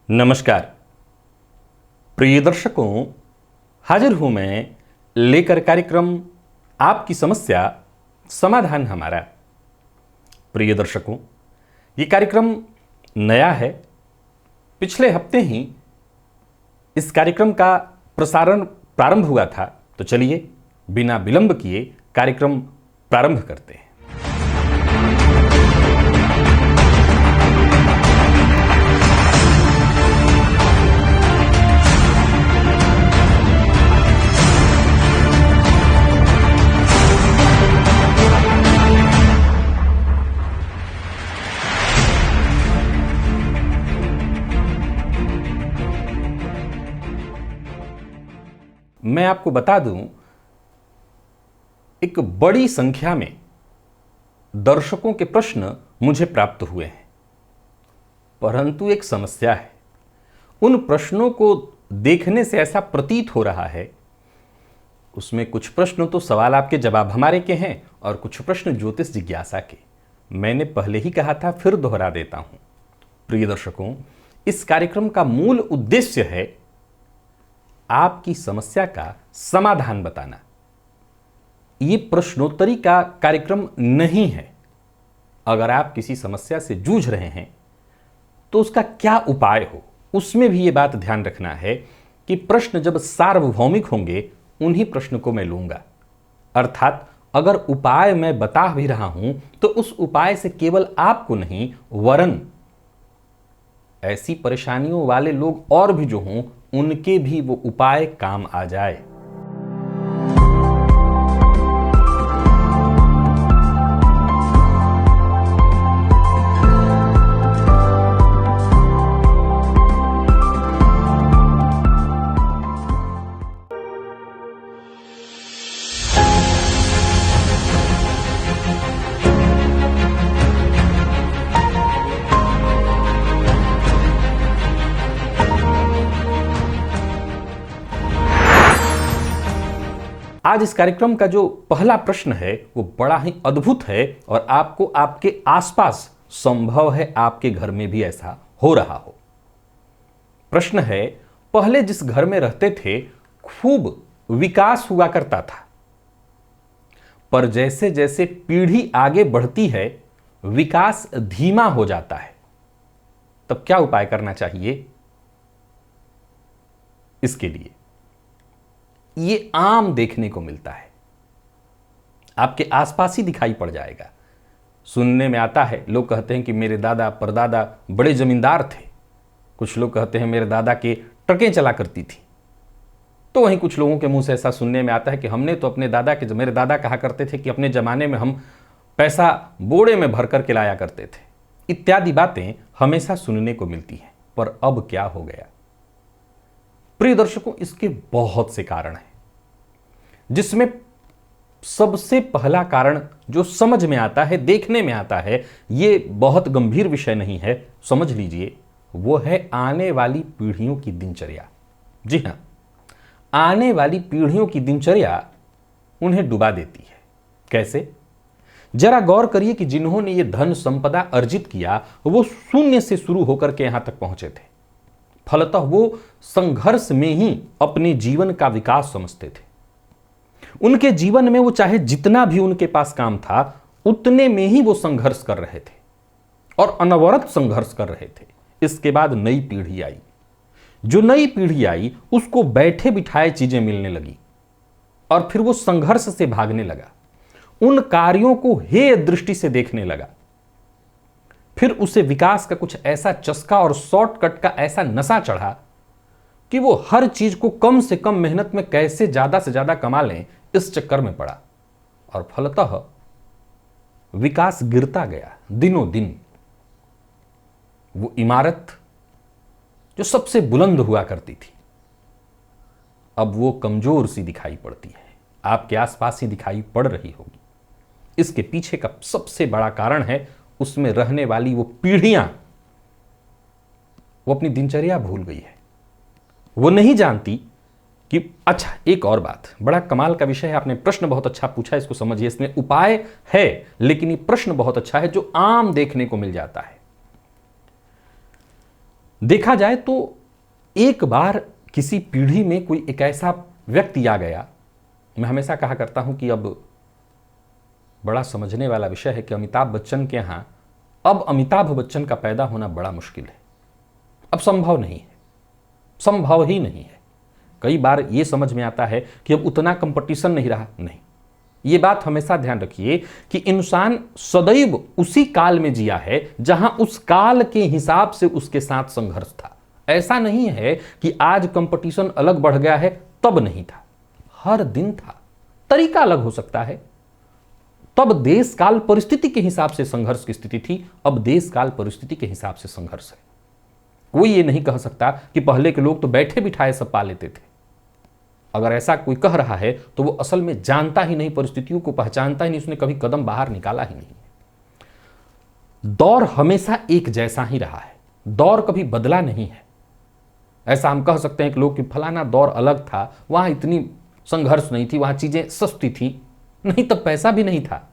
नमस्कार प्रिय दर्शकों, हाजिर हूं मैं लेकर कार्यक्रम आपकी समस्या समाधान हमारा। प्रिय दर्शकों, ये कार्यक्रम नया है। पिछले हफ्ते ही इस कार्यक्रम का प्रसारण प्रारंभ हुआ था, तो चलिए बिना विलंब किए कार्यक्रम प्रारंभ करते हैं। मैं आपको बता दूं, एक बड़ी संख्या में दर्शकों के प्रश्न मुझे प्राप्त हुए हैं, परंतु एक समस्या है। उन प्रश्नों को देखने से ऐसा प्रतीत हो रहा है, उसमें कुछ प्रश्न तो सवाल आपके जवाब हमारे के हैं और कुछ प्रश्न ज्योतिष जिज्ञासा के। मैंने पहले ही कहा था, फिर दोहरा देता हूं। प्रिय दर्शकों, इस कार्यक्रम का मूल उद्देश्य है आपकी समस्या का समाधान बताना। ये प्रश्नोत्तरी का कार्यक्रम नहीं है। अगर आप किसी समस्या से जूझ रहे हैं तो उसका क्या उपाय हो, उसमें भी ये बात ध्यान रखना है कि प्रश्न जब सार्वभौमिक होंगे उन्हीं प्रश्न को मैं लूंगा। अर्थात अगर उपाय मैं बता भी रहा हूं तो उस उपाय से केवल आपको नहीं, वरन ऐसी परेशानियों वाले लोग और भी जो हों, उनके भी वो उपाय काम आ जाए। आज इस कार्यक्रम का जो पहला प्रश्न है वो बड़ा ही अद्भुत है और आपको आपके आसपास संभव है आपके घर में भी ऐसा हो रहा हो। प्रश्न है, पहले जिस घर में रहते थे खूब विकास हुआ करता था, पर जैसे जैसे पीढ़ी आगे बढ़ती है विकास धीमा हो जाता है, तब क्या उपाय करना चाहिए? इसके लिए ये आम देखने को मिलता है, आपके आसपास ही दिखाई पड़ जाएगा। सुनने में आता है, लोग कहते हैं कि मेरे दादा परदादा बड़े जमींदार थे। कुछ लोग कहते हैं मेरे दादा के ट्रकें चला करती थी। तो वहीं कुछ लोगों के मुंह से ऐसा सुनने में आता है कि हमने तो अपने दादा के, मेरे दादा कहा करते थे कि अपने जमाने में हम पैसा बोड़े में भर कर के लाया करते थे। इत्यादि बातें हमेशा सुनने को मिलती हैं। पर अब क्या हो गया? प्रिय दर्शकों, इसके बहुत से कारण हैं, जिसमें सबसे पहला कारण जो समझ में आता है, देखने में आता है, ये बहुत गंभीर विषय नहीं है, समझ लीजिए, वो है आने वाली पीढ़ियों की दिनचर्या। जी हां, आने वाली पीढ़ियों की दिनचर्या उन्हें डुबा देती है। कैसे? जरा गौर करिए कि जिन्होंने ये धन संपदा अर्जित किया वो शून्य से शुरू होकर के यहां तक पहुंचे थे। फलतः वो संघर्ष में ही अपने जीवन का विकास समझते थे। उनके जीवन में वो चाहे जितना भी उनके पास काम था उतने में ही वो संघर्ष कर रहे थे और अनवरत संघर्ष कर रहे थे। इसके बाद नई पीढ़ी आई। जो नई पीढ़ी आई उसको बैठे बिठाए चीजें मिलने लगी और फिर वो संघर्ष से भागने लगा, उन कार्यों को हेय दृष्टि से देखने लगा। फिर उसे विकास का कुछ ऐसा चस्का और शॉर्टकट का ऐसा नशा चढ़ा कि वो हर चीज को कम से कम मेहनत में कैसे ज्यादा से ज्यादा कमा लें, इस चक्कर में पड़ा और फलतः विकास गिरता गया दिनों दिन। वो इमारत जो सबसे बुलंद हुआ करती थी, अब वो कमजोर सी दिखाई पड़ती है, आपके आसपास ही दिखाई पड़ रही होगी। इसके पीछे का सबसे बड़ा कारण है उसमें रहने वाली वो पीढ़ियां, वो अपनी दिनचर्या भूल गई है। वो नहीं जानती कि अच्छा, एक और बात, बड़ा कमाल का विषय है। आपने प्रश्न बहुत अच्छा पूछा, इसको समझिए। इसमें उपाय है, लेकिन ये प्रश्न बहुत अच्छा है जो आम देखने को मिल जाता है। देखा जाए तो एक बार किसी पीढ़ी में कोई एक ऐसा व्यक्ति आ गया, मैं हमेशा कहा करता हूं कि अब बड़ा समझने वाला विषय है कि अमिताभ बच्चन के यहां अब अमिताभ बच्चन का पैदा होना बड़ा मुश्किल है, अब संभव नहीं है, संभव ही नहीं है। कई बार यह समझ में आता है कि अब उतना कंपटीशन नहीं रहा, नहीं। ये बात हमेशा ध्यान रखिए कि इंसान सदैव उसी काल में जिया है जहां उस काल के हिसाब से उसके साथ संघर्ष था। ऐसा नहीं है कि आज कंपटीशन अलग बढ़ गया है, तब नहीं था, हर दिन था, तरीका अलग हो सकता है। तब देश काल परिस्थिति के हिसाब से संघर्ष की स्थिति थी, अब देश काल परिस्थिति के हिसाब से संघर्ष है। कोई ये नहीं कह सकता कि पहले के लोग तो बैठे बिठाए सब पा लेते थे। अगर ऐसा कोई कह रहा है तो वो असल में जानता ही नहीं, परिस्थितियों को पहचानता ही नहीं, उसने कभी कदम बाहर निकाला ही नहीं। दौर हमेशा एक जैसा ही रहा है, दौर कभी बदला नहीं है। ऐसा हम कह सकते हैं कि लोग कि फलाना दौर अलग था, वहां इतनी संघर्ष नहीं थी, वहां चीजें सस्ती थी, नहीं तब पैसा भी नहीं था।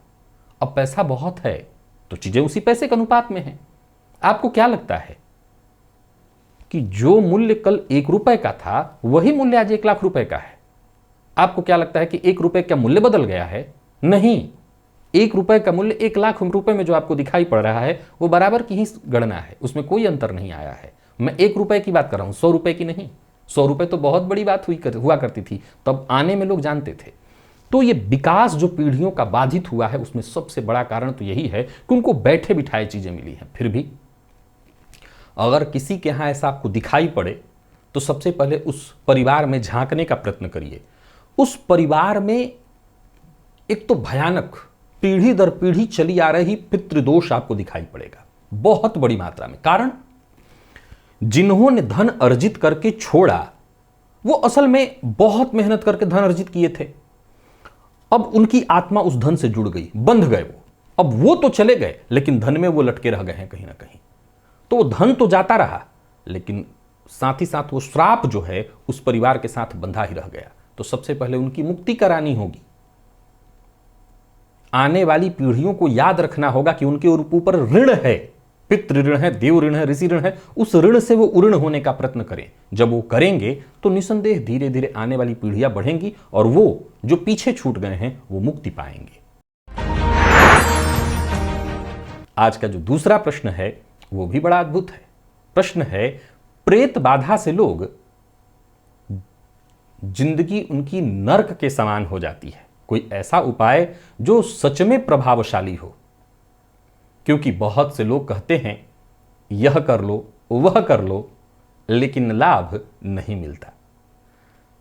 अब पैसा बहुत है तो चीजें उसी पैसे के अनुपात में हैं। आपको क्या लगता है कि जो मूल्य कल 1 रुपए का था वही मूल्य आज 1 लाख रुपए का है? आपको क्या लगता है कि 1 रुपए का मूल्य बदल गया है? नहीं, 1 रुपए का मूल्य 1 लाख रुपए में जो आपको दिखाई पड़ रहा है वो बराबर की ही गणना है, उसमें कोई अंतर नहीं आया है। मैं 1 रुपए की बात कर रहा हूं, 100 रुपए की नहीं। 100 रुपए तो बहुत बड़ी बात हुआ करती थी, तब आने में लोग जानते थे। तो ये विकास जो पीढ़ियों का बाधित हुआ है उसमें सबसे बड़ा कारण तो यही है कि उनको बैठे बिठाए चीजें मिली हैं। फिर भी अगर किसी के यहां ऐसा आपको दिखाई पड़े तो सबसे पहले उस परिवार में झांकने का प्रयत्न करिए। उस परिवार में एक तो भयानक पीढ़ी दर पीढ़ी चली आ रही पितृदोष आपको दिखाई पड़ेगा बहुत बड़ी मात्रा में। कारण जिन्होंने धन अर्जित करके छोड़ा वो असल में बहुत मेहनत करके धन अर्जित किए थे। अब उनकी आत्मा उस धन से जुड़ गई, बंध गए वो। अब वो तो चले गए लेकिन धन में वो लटके रह गए हैं कहीं ना कहीं। तो वो धन तो जाता रहा लेकिन साथ ही साथ वो श्राप जो है उस परिवार के साथ बंधा ही रह गया। तो सबसे पहले उनकी मुक्ति करानी होगी। आने वाली पीढ़ियों को याद रखना होगा कि उनके ऊपर ऋण है, पितृ ऋण है, देव ऋण है, ऋषि ऋण है। उस ऋण से वो उऋण होने का प्रयत्न करें। जब वो करेंगे तो निसंदेह धीरे धीरे आने वाली पीढ़ियां बढ़ेंगी और वो जो पीछे छूट गए हैं वो मुक्ति पाएंगे। आज का जो दूसरा प्रश्न है वो भी बड़ा अद्भुत है। प्रश्न है, प्रेत बाधा से लोग जिंदगी उनकी नर्क के समान हो जाती है, कोई ऐसा उपाय जो सच में प्रभावशाली हो? क्योंकि बहुत से लोग कहते हैं यह कर लो वह कर लो लेकिन लाभ नहीं मिलता।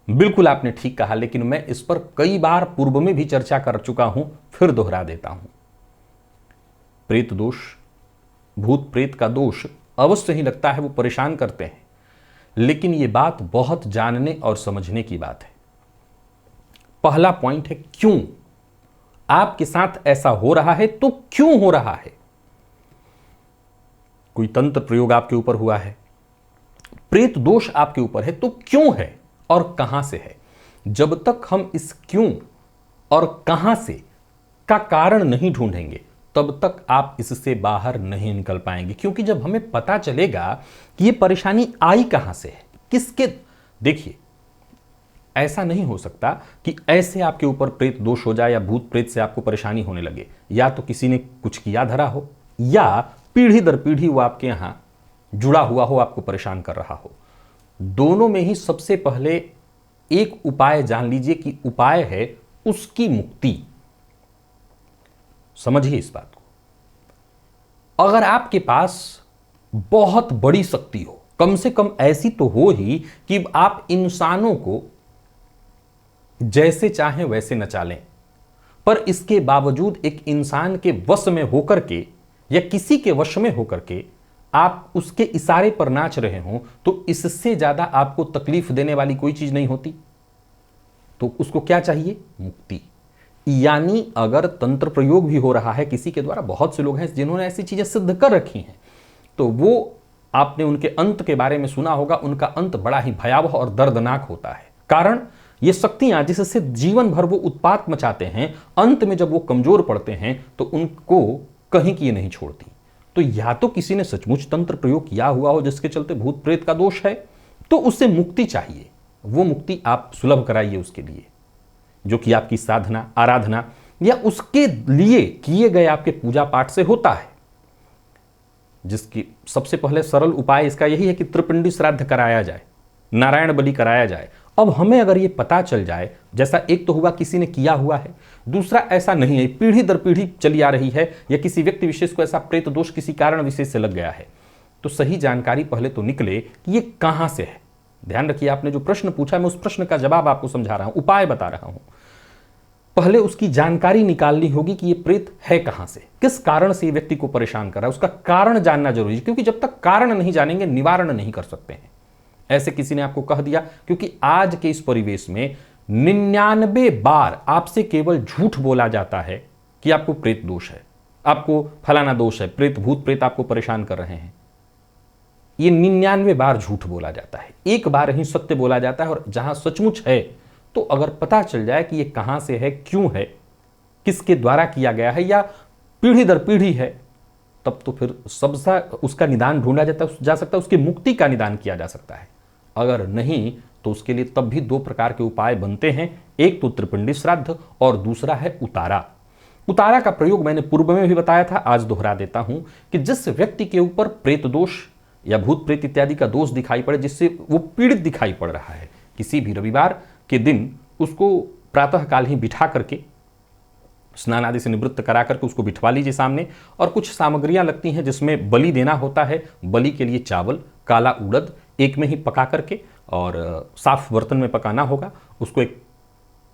बिल्कुल आपने ठीक कहा, लेकिन मैं इस पर कई बार पूर्व में भी चर्चा कर चुका हूं, फिर दोहरा देता हूं। प्रेत दोष, भूत प्रेत का दोष अवश्य ही लगता है वो परेशान करते हैं, लेकिन ये बात बहुत जानने और समझने की बात है। पहला पॉइंट है क्यों आपके साथ ऐसा हो रहा है, तो क्यों हो रहा है? कोई तंत्र प्रयोग आपके ऊपर हुआ है, प्रेत दोष आपके ऊपर है, तो क्यों है और कहां से है? जब तक हम इस क्यों और कहां से का कारण नहीं ढूंढेंगे तब तक आप इससे बाहर नहीं निकल पाएंगे। क्योंकि जब हमें पता चलेगा कि ये परेशानी आई कहां से है, किसके, देखिए ऐसा नहीं हो सकता कि ऐसे आपके ऊपर प्रेत दोष हो जाए या भूत प्रेत से आपको परेशानी होने लगे। या तो किसी ने कुछ किया धरा हो या पीढ़ी दर पीढ़ी वो आपके यहां जुड़ा हुआ हो, आपको परेशान कर रहा हो। दोनों में ही सबसे पहले एक उपाय जान लीजिए कि उपाय है उसकी मुक्ति। समझिए इस बात को। अगर आपके पास बहुत बड़ी शक्ति हो, कम से कम ऐसी तो हो ही कि आप इंसानों को जैसे चाहें वैसे नचा लें, पर इसके बावजूद एक इंसान के वश में होकर के या किसी के वश में होकर के आप उसके इशारे पर नाच रहे हो, तो इससे ज्यादा आपको तकलीफ देने वाली कोई चीज नहीं होती। तो उसको क्या चाहिए? मुक्ति। यानी अगर तंत्र प्रयोग भी हो रहा है किसी के द्वारा, बहुत से लोग हैं जिन्होंने ऐसी चीजें सिद्ध कर रखी हैं, तो वो आपने उनके अंत के बारे में सुना होगा। उनका अंत बड़ा ही भयावह और दर्दनाक होता है। कारण ये शक्तियां जिससे जीवन भर वो उत्पात मचाते हैं, अंत में जब वो कमजोर पड़ते हैं तो उनको कहीं की नहीं छोड़ती। तो या तो किसी ने सचमुच तंत्र प्रयोग किया हुआ हो जिसके चलते भूत प्रेत का दोष है, तो उससे मुक्ति चाहिए, वो मुक्ति आप सुलभ कराइए उसके लिए, जो कि आपकी साधना, आराधना या उसके लिए किए गए आपके पूजा पाठ से होता है। जिसकी सबसे पहले सरल उपाय इसका यही है कि त्रिपिंडी श्राद्ध कराया जाए, नारायण बलि कराया जाए। अब हमें अगर ये पता चल जाए, जैसा एक तो हुआ किसी ने किया हुआ है, दूसरा ऐसा नहीं है, पीढ़ी दर पीढ़ी चली आ रही है, या किसी व्यक्ति विशेष को ऐसा प्रेत दोष किसी कारण विशेष से लग गया है, तो सही जानकारी पहले तो निकले कि ये कहां से है। ध्यान रखिए, आपने जो प्रश्न पूछा, मैं उस प्रश्न का जवाब आपको समझा रहा हूं, उपाय बता रहा हूं। पहले उसकी जानकारी निकालनी होगी कि ये प्रेत है कहां से, किस कारण से ये व्यक्ति को परेशान कर रहा है, उसका कारण जानना जरूरी है, क्योंकि जब तक कारण नहीं जानेंगे निवारण नहीं कर सकते हैं। ऐसे किसी ने आपको कह दिया, क्योंकि आज के इस परिवेश में 99 बार आपसे केवल झूठ बोला जाता है कि आपको प्रेत दोष है, आपको फलाना दोष है, प्रेत भूत प्रेत आपको परेशान कर रहे हैं। ये 99 बार झूठ बोला जाता है, एक बार ही सत्य बोला जाता है। और जहां सचमुच है, तो अगर पता चल जाए कि ये कहां से है, क्यों है, किसके द्वारा किया गया है, या पीढ़ी दर पीढ़ी है, तब तो फिर सबसे उसका निदान ढूंढा जा सकता है, उसकी मुक्ति का निदान किया जा सकता है। अगर नहीं तो उसके लिए तब भी दो प्रकार के उपाय बनते हैं, एक तो त्रिपिंडी श्राद्ध और दूसरा है उतारा। उतारा का प्रयोग मैंने पूर्व में भी बताया था, आज दोहरा देता हूं कि जिस व्यक्ति के ऊपर प्रेत दोष या भूत प्रेत इत्यादि का दोष दिखाई पड़े, जिससे वो पीड़ित दिखाई पड़ रहा है, किसी भी रविवार के दिन उसको प्रातःकाल ही बिठा करके स्नान आदि से निवृत्त करा करके उसको बिठवा लीजिए सामने, और कुछ सामग्रियां लगती हैं जिसमें बलि देना होता है। बलि के लिए चावल, काला उड़द एक में ही पका करके और साफ बर्तन में पकाना होगा। उसको एक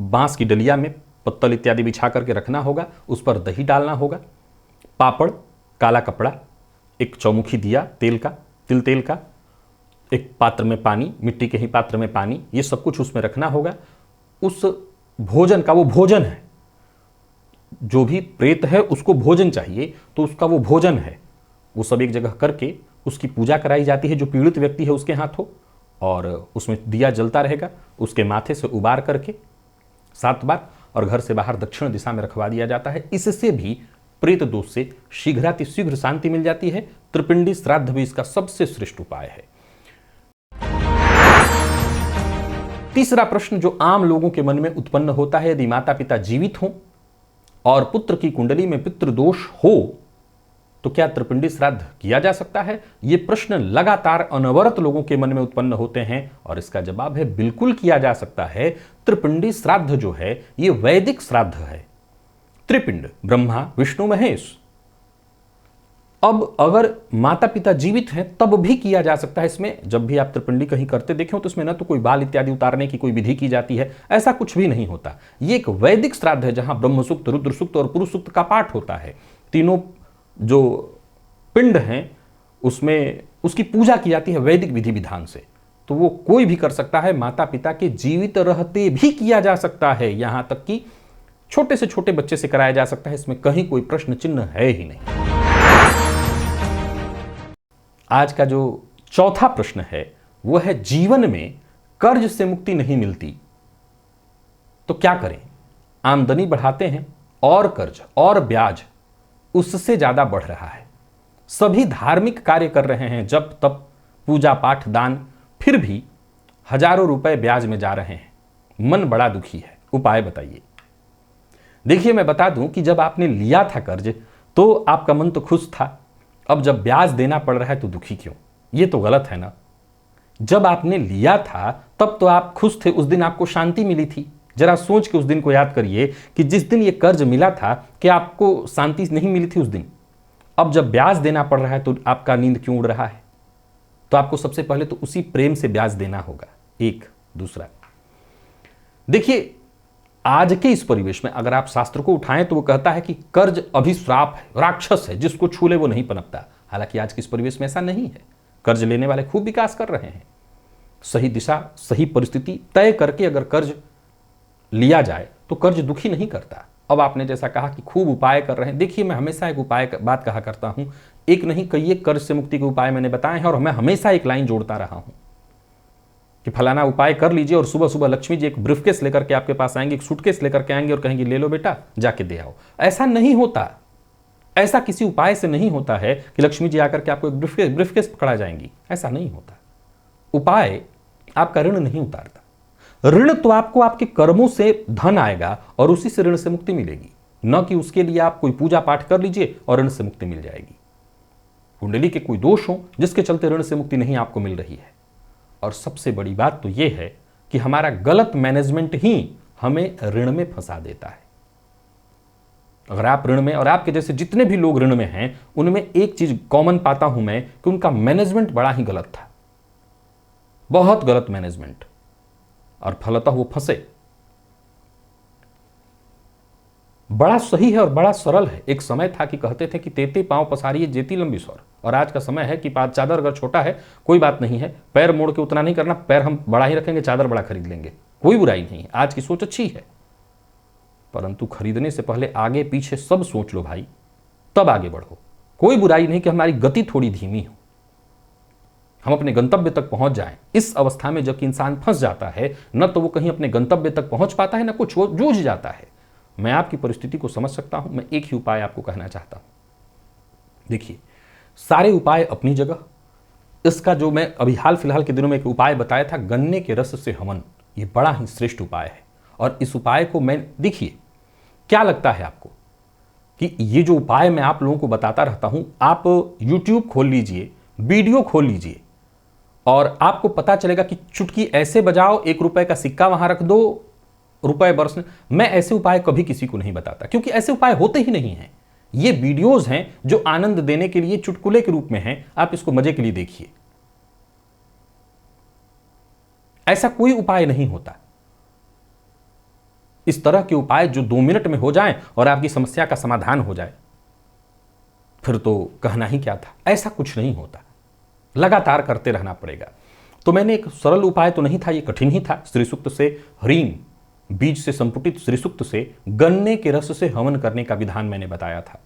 बांस की डलिया में पत्तल इत्यादि बिछा करके रखना होगा, उस पर दही डालना होगा, पापड़, काला कपड़ा, एक चौमुखी दिया तेल का, तिल तेल का, एक पात्र में पानी, मिट्टी के ही पात्र में पानी, ये सब कुछ उसमें रखना होगा। उस भोजन का, वो भोजन है, जो भी प्रेत है उसको भोजन चाहिए, तो उसका वो भोजन है, वो सब एक जगह करके उसकी पूजा कराई जाती है, जो पीड़ित व्यक्ति है उसके हाथों, और उसमें दिया जलता रहेगा, उसके माथे से उबार करके 7 बार, और घर से बाहर दक्षिण दिशा में रखवा दिया जाता है। इससे भी प्रेत दोष से शीघ्रातिशीघ्र शांति मिल जाती है। त्रिपिंडी श्राद्ध भी इसका सबसे श्रेष्ठ उपाय है। तीसरा प्रश्न जो आम लोगों के मन में उत्पन्न होता है, यदि माता पिता जीवित हों और पुत्र की कुंडली में पितृदोष हो तो क्या त्रिपिंडी श्राद्ध किया जा सकता है? ये प्रश्न लगातार अनवरत लोगों के मन में उत्पन्न होते हैं, और इसका जवाब है बिल्कुल किया जा सकता है। त्रिपिंडी श्राद्ध जो है ये वैदिक श्राद्ध है। त्रिपिंड, ब्रह्मा विष्णु महेश। अब अगर माता पिता जीवित हैं तब भी किया जा सकता है। इसमें जब भी आप त्रिपिंडी कहीं करते देखें तो इसमें न तो कोई बाल इत्यादि उतारने की कोई विधि की जाती है, ऐसा कुछ भी नहीं होता। ये एक वैदिक श्राद्ध है जहां ब्रह्म सूक्त, रुद्र सूक्त और पुरुष सूक्त का पाठ होता है। तीनों जो पिंड हैं उसमें उसकी पूजा की जाती है वैदिक विधि विधान से, तो वो कोई भी कर सकता है। माता पिता के जीवित रहते भी किया जा सकता है, यहां तक कि छोटे से छोटे बच्चे से कराया जा सकता है। इसमें कहीं कोई प्रश्न चिन्ह है ही नहीं। आज का जो चौथा प्रश्न है वो है, जीवन में कर्ज से मुक्ति नहीं मिलती तो क्या करें? आमदनी बढ़ाते हैं और कर्ज और ब्याज उससे ज्यादा बढ़ रहा है। सभी धार्मिक कार्य कर रहे हैं, जब तब पूजा पाठ दान, फिर भी हजारों रुपए ब्याज में जा रहे हैं। मन बड़ा दुखी है, उपाय बताइए। देखिए, मैं बता दूं कि जब आपने लिया था कर्ज तो आपका मन तो खुश था, अब जब ब्याज देना पड़ रहा है तो दुखी क्यों? ये तो गलत है ना। जब आपने लिया था तब तो आप खुश थे, उस दिन आपको शांति मिली थी। जरा सोच के उस दिन को याद करिए कि जिस दिन ये कर्ज मिला था क्या आपको शांति नहीं मिली थी उस दिन? अब जब ब्याज देना पड़ रहा है तो आपका नींद क्यों उड़ रहा है? तो आपको सबसे पहले तो उसी प्रेम से ब्याज देना होगा। एक दूसरा, देखिए, आज के इस परिवेश में अगर आप शास्त्र को उठाएं तो वो कहता है कि कर्ज अभिश्राप है, राक्षस है, जिसको छू ले वो नहीं पनपता। हालांकि आज के इस परिवेश में ऐसा नहीं है। कर्ज लेने वाले खूब विकास कर रहे हैं। सही दिशा, सही परिस्थिति तय करके अगर कर्ज लिया जाए तो कर्ज दुखी नहीं करता। अब आपने जैसा कहा कि खूब उपाय कर रहे हैं, देखिए, मैं हमेशा एक उपाय बात कहा करता हूं, एक नहीं कई एक कर्ज से मुक्ति के उपाय मैंने बताए हैं, और मैं हमेशा एक लाइन जोड़ता रहा हूं कि फलाना उपाय कर लीजिए, और सुबह सुबह लक्ष्मी जी एक ब्रीफकेस लेकर के आपके पास आएंगे, एक सूटकेस लेकर के आएंगे और कहेंगे ले लो बेटा जाके दे आओ। ऐसा नहीं होता, ऐसा किसी उपाय से नहीं होता है कि लक्ष्मी जी आकर के आपको एक ब्रीफकेस पकड़ा जाएंगी, ऐसा नहीं होता। उपाय आपका ऋण नहीं उतारता। ऋण तो आपको आपके कर्मों से धन आएगा और उसी से ऋण से मुक्ति मिलेगी, न कि उसके लिए आप कोई पूजा पाठ कर लीजिए और ऋण से मुक्ति मिल जाएगी। कुंडली के कोई दोष हो जिसके चलते ऋण से मुक्ति नहीं आपको मिल रही है। और सबसे बड़ी बात तो यह है कि हमारा गलत मैनेजमेंट ही हमें ऋण में फंसा देता है। अगर आप ऋण में, और आपके जैसे जितने भी लोग ऋण में हैं, उनमें एक चीज कॉमन पाता हूं मैं कि उनका मैनेजमेंट बड़ा ही गलत था, बहुत गलत मैनेजमेंट, और फलतः वो फंसे। बड़ा सही है और बड़ा सरल है। एक समय था कि कहते थे कि तेते पांव पसारिए जेती लंबी सौर, और आज का समय है कि चादर अगर छोटा है कोई बात नहीं है, पैर मोड़ के उतना नहीं करना, पैर हम बड़ा ही रखेंगे, चादर बड़ा खरीद लेंगे, कोई बुराई नहीं है। आज की सोच अच्छी है, परंतु खरीदने से पहले आगे पीछे सब सोच लो भाई, तब आगे बढ़ो। कोई बुराई नहीं कि हमारी गति थोड़ी धीमी हो, हम अपने गंतव्य तक पहुंच जाएं। इस अवस्था में जबकि इंसान फंस जाता है, न तो वो कहीं अपने गंतव्य तक पहुंच पाता है, न कुछ जूझ जाता है। मैं आपकी परिस्थिति को समझ सकता हूं। मैं एक ही उपाय आपको कहना चाहता हूं। देखिए, सारे उपाय अपनी जगह, इसका जो मैं अभी हाल फिलहाल के दिनों में एक उपाय बताया था, गन्ने के रस से हवन, ये बड़ा ही श्रेष्ठ उपाय है। और इस उपाय को मैं, देखिए क्या लगता है आपको कि ये जो उपाय मैं आप लोगों को बताता रहता हूं, आप YouTube खोल लीजिए, वीडियो खोल लीजिए, और आपको पता चलेगा कि चुटकी ऐसे बजाओ, 1 रुपए का सिक्का वहां रख दो, रुपए बरसने। मैं ऐसे उपाय कभी किसी को नहीं बताता, क्योंकि ऐसे उपाय होते ही नहीं हैं। ये वीडियोज हैं जो आनंद देने के लिए चुटकुले के रूप में हैं, आप इसको मजे के लिए देखिए। ऐसा कोई उपाय नहीं होता। इस तरह के उपाय जो 2 मिनट में हो जाएं और आपकी समस्या का समाधान हो जाए, फिर तो कहना ही क्या था। ऐसा कुछ नहीं होता, लगातार करते रहना पड़ेगा। तो मैंने एक सरल उपाय तो नहीं था, ये कठिन ही था। श्री सूक्त से ह्रीम बीज से संपुटित श्री सूक्त से गन्ने के रस से हवन करने का विधान मैंने बताया था।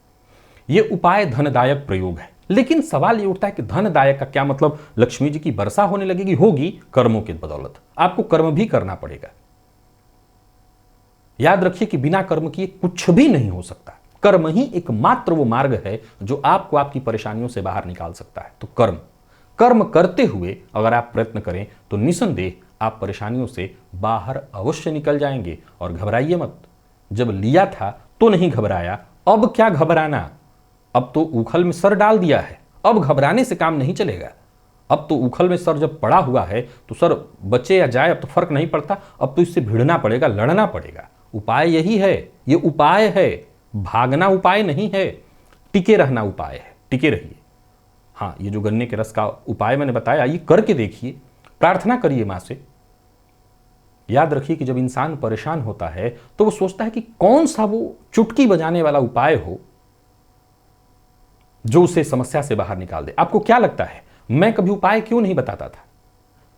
यह उपाय धनदायक प्रयोग है। लेकिन सवाल यह उठता है कि धनदायक का क्या मतलब? लक्ष्मी जी की वर्षा होने लगेगी? होगी, कर्मों की बदौलत। आपको कर्म भी करना पड़ेगा। याद रखिए कि बिना कर्म किए कुछ भी नहीं हो सकता। कर्म ही एकमात्र वो मार्ग है जो आपको आपकी परेशानियों से बाहर निकाल सकता है। तो कर्म करते हुए अगर आप प्रयत्न करें तो निसंदेह आप परेशानियों से बाहर अवश्य निकल जाएंगे। और घबराइए मत, जब लिया था तो नहीं घबराया, अब क्या घबराना? अब तो उखल में सर डाल दिया है, अब घबराने से काम नहीं चलेगा। अब तो उखल में सर जब पड़ा हुआ है तो सर बचे या जाए अब तो फर्क नहीं पड़ता, अब तो इससे भिड़ना पड़ेगा, लड़ना पड़ेगा। उपाय यही है, ये उपाय है, भागना उपाय नहीं है, टिके रहना उपाय है। टिके रहिए। हाँ, ये जो गन्ने के रस का उपाय मैंने बताया, ये करके देखिए, प्रार्थना करिए मां से। याद रखिए कि जब इंसान परेशान होता है तो वो सोचता है कि कौन सा वो चुटकी बजाने वाला उपाय हो जो उसे समस्या से बाहर निकाल दे। आपको क्या लगता है मैं कभी उपाय क्यों नहीं बताता था?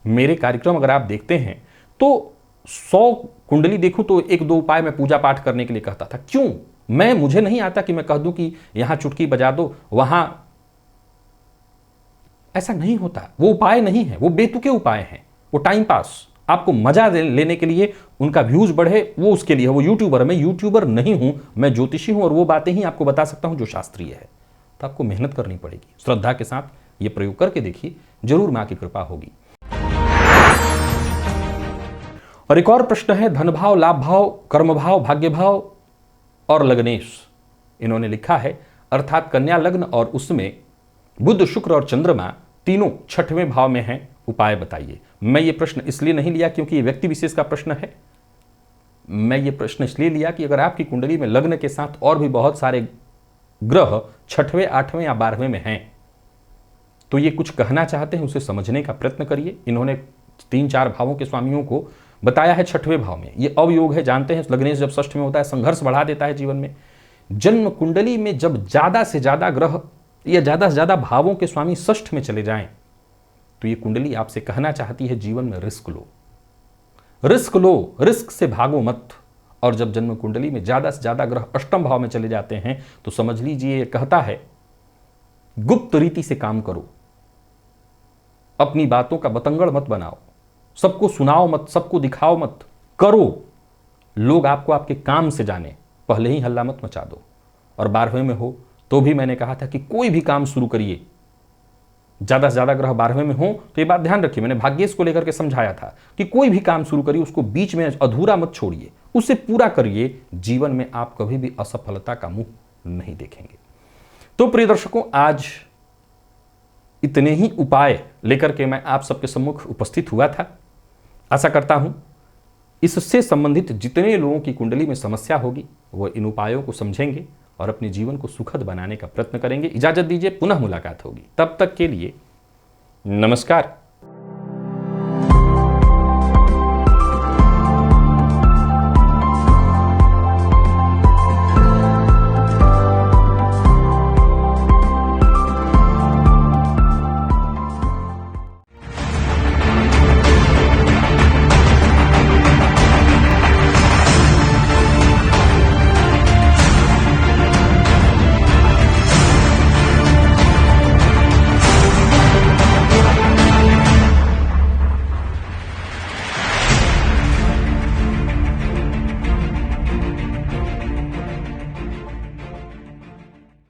मेरे कार्यक्रम अगर आप देखते हैं तो 100 कुंडली देखूं तो 1-2 उपाय मैं पूजा पाठ करने के लिए कहता था। क्यों? मुझे नहीं आता कि मैं कह दूं कि यहां चुटकी बजा दो, वहां। ऐसा नहीं होता। वो उपाय नहीं है, वो बेतुके उपाय हैं, वो टाइम पास, आपको मजा लेने के लिए, उनका व्यूज बढ़े, वो उसके लिए। वो यूट्यूबर है, मैं यूट्यूबर नहीं हूं, मैं ज्योतिषी हूं, और वो बातें ही आपको बता सकता हूं जो शास्त्रीय है। तो आपको मेहनत करनी पड़ेगी, श्रद्धा के साथ ये प्रयोग करके देखिए, जरूर मां की कृपा होगी। और एक और प्रश्न है, धन भाव, लाभ भाव, कर्म भाव, भाग्य भाव और लग्नेश। इन्होंने लिखा है, अर्थात कन्या लग्न और उसमें बुध, शुक्र और चंद्रमा तीनों 6वें भाव में हैं, उपाय बताइए। मैं ये प्रश्न इसलिए नहीं लिया क्योंकि ये व्यक्ति विशेष का प्रश्न है। मैं ये प्रश्न इसलिए लिया कि अगर आपकी कुंडली में लग्न के साथ और भी बहुत सारे ग्रह 6वें, 8वें या 12वें में हैं तो ये कुछ कहना चाहते हैं, उसे समझने का प्रयत्न करिए। इन्होंने 3-4 भावों के स्वामियों को बताया है 6वें भाव में। ये अवयोग है, जानते हैं। लग्नेश जब 6th में होता है संघर्ष बढ़ा देता है जीवन में। जन्म कुंडली में जब ज्यादा से ज्यादा ग्रह या ज्यादा से ज्यादा भावों के स्वामी 6th में चले जाएं तो ये कुंडली आपसे कहना चाहती है जीवन में रिस्क लो, रिस्क लो, रिस्क से भागो मत। और जब जन्म कुंडली में ज्यादा से ज्यादा ग्रह 8म भाव में चले जाते हैं तो समझ लीजिए ये कहता है गुप्त रीति से काम करो, अपनी बातों का बतंगड़ मत बनाओ, सबको सुनाओ मत, सबको दिखाओ मत, करो, लोग आपको आपके काम से जाने, पहले ही हल्ला मत मचा दो। और 12वें में हो तो भी मैंने कहा था कि कोई भी काम शुरू करिए, ज़्यादा से ज़्यादा ग्रह 12वें में हो तो ये बात ध्यान रखिए, मैंने भाग्येश को लेकर के समझाया था कि कोई भी काम शुरू करिए उसको बीच में अधूरा मत छोड़िए, उसे पूरा करिए, जीवन में आप कभी भी असफलता का मुंह नहीं देखेंगे। तो प्रिय दर्शकों, आज इतने ही उपाय लेकर के मैं आप सबके सम्मुख उपस्थित हुआ था। आशा करता हूं इससे संबंधित जितने लोगों की कुंडली में समस्या होगी वो इन उपायों को समझेंगे और अपने जीवन को सुखद बनाने का प्रयत्न करेंगे। इजाजत दीजिए, पुनः मुलाकात होगी, तब तक के लिए नमस्कार।